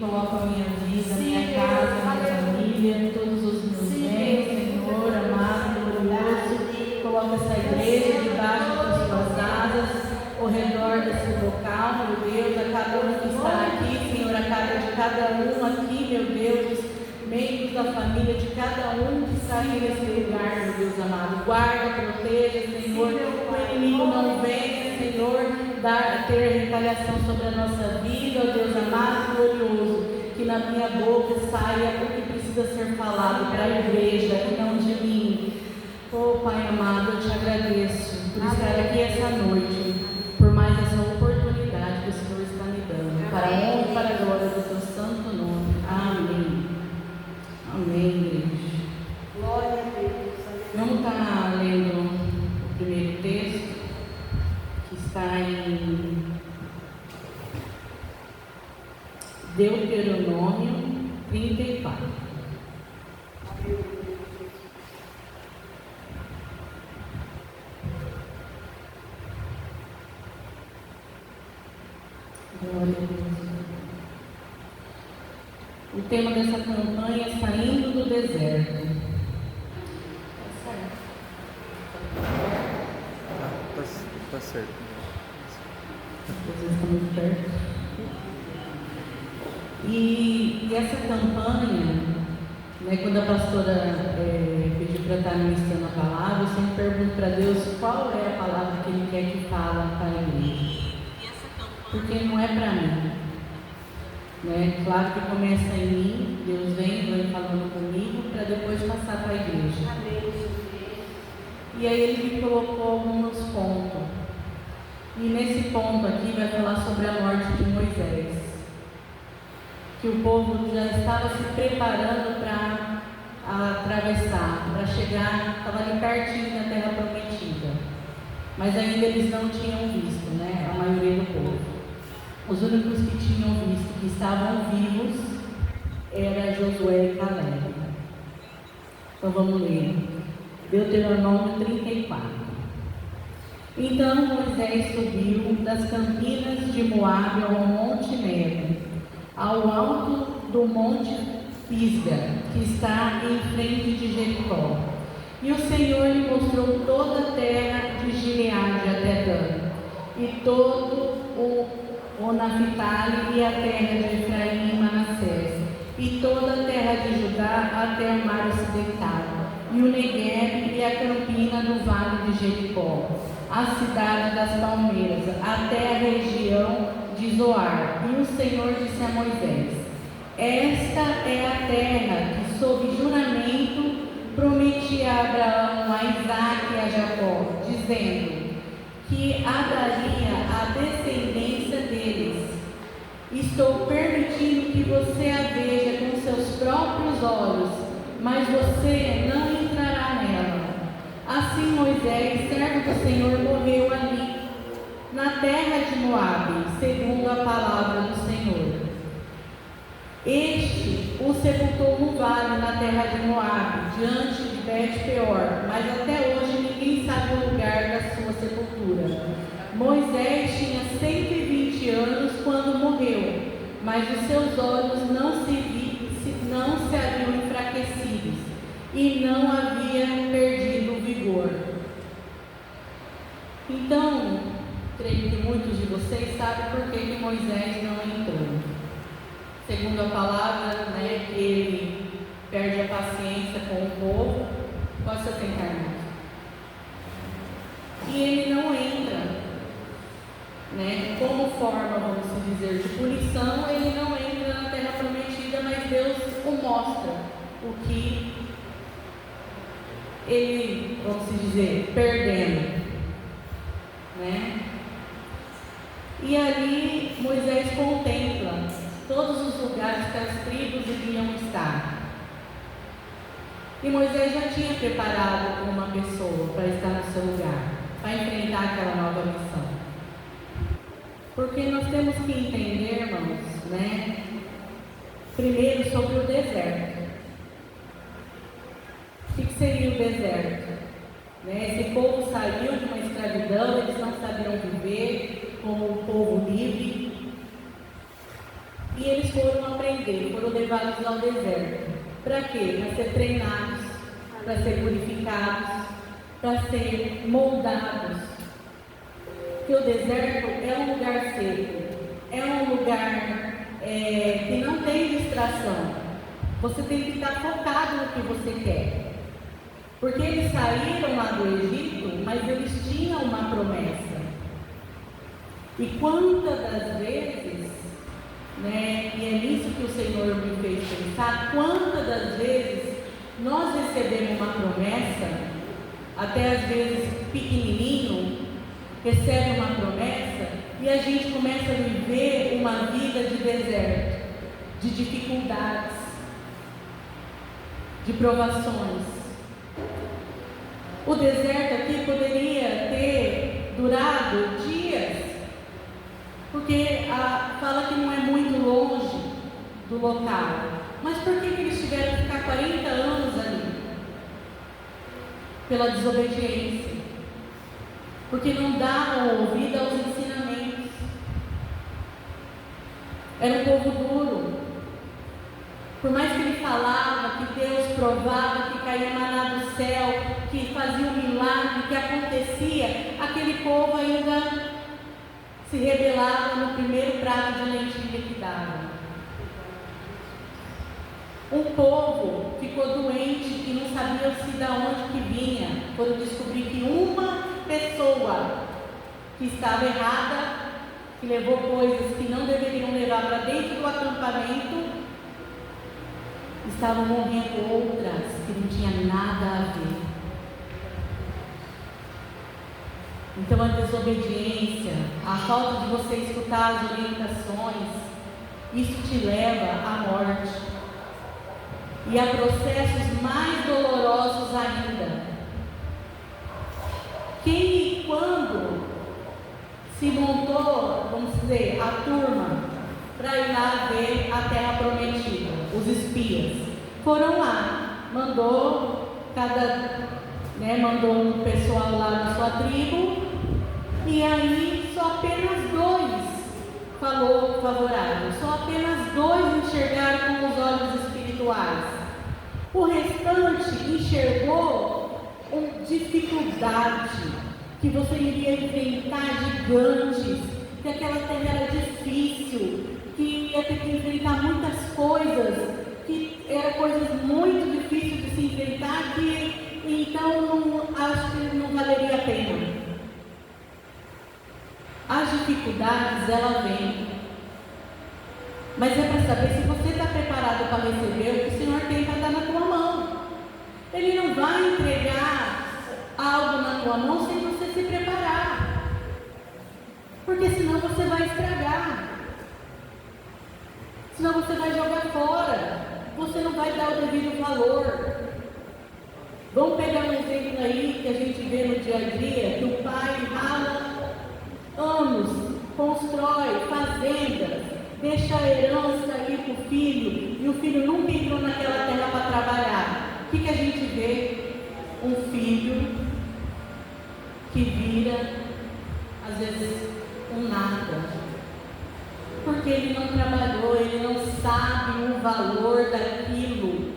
Coloco a minha vida, minha casa, minha família, todos os meus bens, Senhor, amado, glorioso. Coloco essa igreja debaixo das suas asas, ao redor desse local, meu Deus, a cada um que está aqui, Senhor, a cada um aqui, meu Deus, membros da família de cada um que está aqui nesse lugar, meu Deus amado. Guarda, proteja, Senhor, o inimigo não venha, Senhor, ter retaliação sobre a nossa vida, ó Deus amado, glorioso, que na minha boca saia o que precisa ser falado para a igreja e não de mim. Oh Pai amado, eu te agradeço por estar aqui essa noite, por mais essa oportunidade que o Senhor está me dando, para a honra e para a glória do teu santo nome. Amém. Amém, igreja. Glória a Deus. Vamos estar lendo o primeiro texto, que está em Deuteronômio 34. Glória a Deus. O tema dessa campanha é Saindo do Deserto. Tá certo. Vocês estão muito perto. E essa campanha, né, quando a pastora pediu para estar ministrando a palavra, eu sempre pergunto para Deus qual é a palavra que Ele quer que fala para a igreja. Porque não é para mim. Né? Claro que começa em mim, Deus vem falando comigo, para depois passar para a igreja. E aí Ele me colocou alguns pontos. E nesse ponto aqui vai falar sobre a morte de Moisés. Que o povo já estava se preparando para atravessar, para chegar, estava ali pertinho da terra prometida. Mas ainda eles não tinham visto, né? A maioria do povo. Os únicos que tinham visto, que estavam vivos, era Josué e Caleb. Então vamos ler. Deuteronômio 34. Então Moisés subiu das campinas de Moabe ao monte Nebo, ao alto do monte Pisga, que está em frente de Jericó. E o Senhor lhe mostrou toda a terra de Gileade até Dan, e todo o Naphtali e a terra de Efraim e Manassés, e toda a terra de Judá até o mar ocidental, e o Negueb e a campina do vale de Jericó, a cidade das palmeiras, até a região de Zoar. E o Senhor disse a Moisés: esta é a terra que, sob juramento, prometi a Abraão, a Isaque e a Jacó, dizendo que a daria à descendência deles. Estou permitindo que você a veja com seus próprios olhos, mas você não entrará nela. Assim Moisés, servo do Senhor, morreu ali, na terra de Moabe, segundo a palavra do Senhor. Este o sepultou no vale, na terra de Moabe, diante de Bet-peor, mas até hoje ninguém sabe o lugar da sua sepultura. Moisés tinha 120 anos quando morreu, mas os seus olhos não se haviam enfraquecidos e não havia perdido o vigor. Então, creio que muitos de vocês sabem por que Moisés não entrou. Segundo a palavra, né, que ele perde a paciência com o povo. Pode se sentar, irmãos. E ele não entra, né, como forma, vamos dizer, de punição. Ele não entra na terra prometida, mas Deus o mostra o que ele, vamos dizer, perdendo, né? E ali Moisés contempla todos os lugares que as tribos iriam estar. E Moisés já tinha preparado uma pessoa para estar no seu lugar, para enfrentar aquela nova missão. Porque nós temos que entender, irmãos, né? Primeiro sobre o deserto. O que seria o deserto? Né? Esse povo saiu de uma escravidão, eles não sabiam viver como um povo livre. E eles foram aprender, foram levados ao deserto. Para quê? Para ser treinados, para ser purificados, para ser moldados. Porque o deserto é um lugar seco, é um lugar que não tem distração. Você tem que estar focado no que você quer. Porque eles saíram lá do Egito, mas eles tinham uma promessa. E quantas das vezes, e é nisso que o Senhor me fez pensar, quantas das vezes nós recebemos uma promessa, até às vezes pequenininho, recebe uma promessa, e a gente começa a viver uma vida de deserto, de dificuldades, de provações. O deserto aqui poderia ter durado dias, porque fala que não é muito longe do local. Mas por que eles tiveram que ficar 40 anos ali? Pela desobediência. Porque não davam ouvido aos ensinamentos. Era um povo duro. Por mais que ele falava, que Deus provava, que caía maná do céu, que fazia um milagre, que acontecia, aquele povo ainda se rebelava no primeiro prato de lentilha que dava. Um povo ficou doente e não sabia se de onde que vinha. Foram descobrir que uma pessoa que estava errada, que levou coisas que não deveriam levar para dentro do acampamento, estavam morrendo outras que não tinham nada a ver. Então a desobediência, a falta de você escutar as orientações, isso te leva à morte e a processos mais dolorosos ainda. Quem e quando se montou, vamos dizer, a turma para ir lá ver a terra prometida, os espias foram lá, mandou um pessoal lá da sua tribo, e aí só apenas 2 falou favorável, só apenas 2 enxergaram com os olhos espirituais. O restante enxergou dificuldade, que você iria enfrentar gigantes, que aquela terra era difícil, que ia ter que enfrentar muitas coisas, que eram coisas muito difíceis de se enfrentar, que então acho que não valeria a pena. As dificuldades, ela vem, mas é para saber se você está preparado para receber o que o Senhor tem para dar na tua mão. Ele não vai entregar algo na tua mão sem você se preparar, porque senão você vai estragar, senão você vai jogar fora, você não vai dar o devido valor. Vamos pegar um exemplo aí que a gente vê no dia a dia, que o pai rala anos, constrói fazendas, deixa a herança aí para o filho, e o filho nunca entrou naquela terra para trabalhar. O que a gente vê? Um filho que vira, às vezes, um nada, porque ele não trabalhou, ele não sabe o valor daquilo,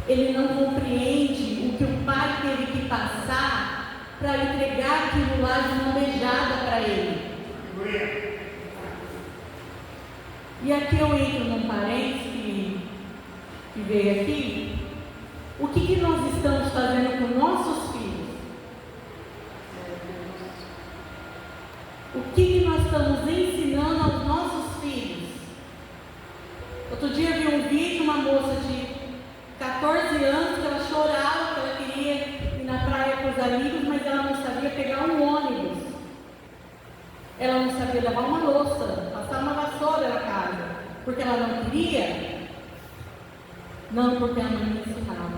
ele não compreende o que o pai teve que passar para entregar aquilo lá de mão beijada para ele. E aqui eu entro num parênteses que veio aqui. O que nós estamos fazendo com nossos filhos? O que nós estamos ensinando aos nossos filhos? Outro dia eu vi um vídeo, uma moça de 14 anos, que ela chorava, que ela queria ir na praia com os amigos, mas ela não sabia pegar um ônibus. Ela não sabia lavar uma louça, passar uma vassoura na casa, porque ela não queria? Não, porque a mãe ensinava.